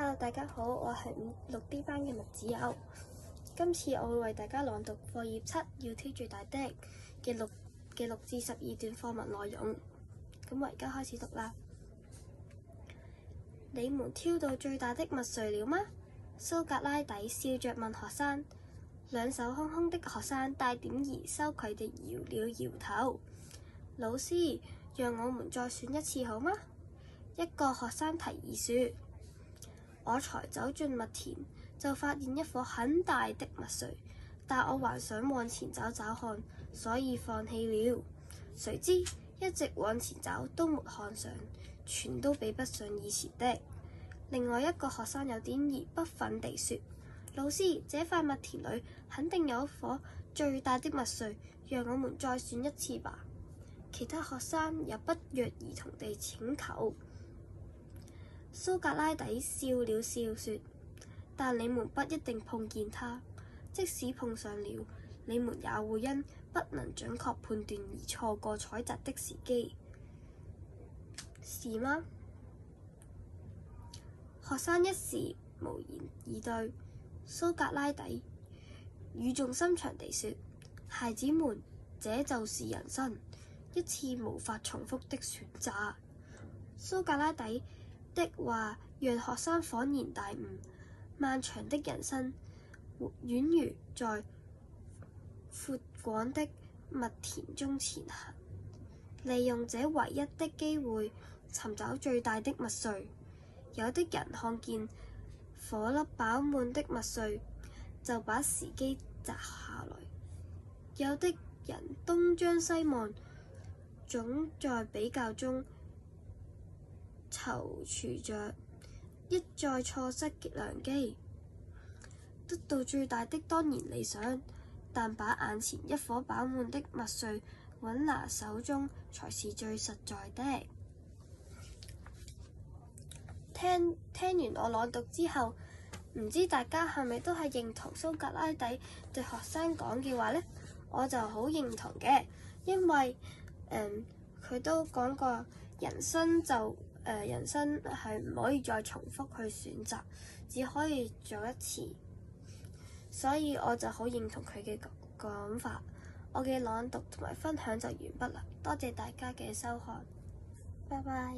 Hello，大家好，我係6D 班嘅麥子友。今次我會為大家朗讀課業7要挑最大的嘅6至12段課文內容。咁我而家開始讀啦。你們挑到最大的麥穗了嗎？蘇格拉底笑着問學生。兩手空空的學生帶點兒羞愧地搖了搖頭。老師，讓我們再選一次好嗎？一個學生提議說。我才走進麥田，就發現一顆很大的麥穗，但我還想往前找找看，所以放棄了。誰知一直往前找都沒看上，全都比不上以前的。另外一個學生有點兒不忿地說：老師，這塊麥田裏肯定有一顆最大的麥穗，讓我們再選一次吧。其他學生也不約而同地請求。蘇格拉底笑了笑說：但你們不一定碰見他，即使碰上了，你們也會因不能準確判斷而錯過採摘的時機，是嗎？學生一時無言以對。蘇格拉底語重心長地說：孩子們，這就是人生，一次無法重複的選擇。蘇格拉底的話讓學生恍然大悟，漫長的人生宛如在闊廣的麥田中前行，利用這唯一的機會尋找最大的麥穗。有的人看見顆粒飽滿的麥穗，就把時機摘下來；有的人東張西望，總在比較中躊躇着，一再錯失良機。得到最大的當然理想，但把眼前一顆飽滿的麥穗穩拿手中才是最實在的。聽完我朗讀之後，唔知大家係咪都係認同蘇格拉底對學生講嘅話呢？我就好認同嘅，因為佢都講過人生係唔可以再重複去選擇，只可以做一次，所以我就好認同佢嘅講法。我嘅朗讀同埋分享就完畢啦，多謝大家嘅收看，拜拜。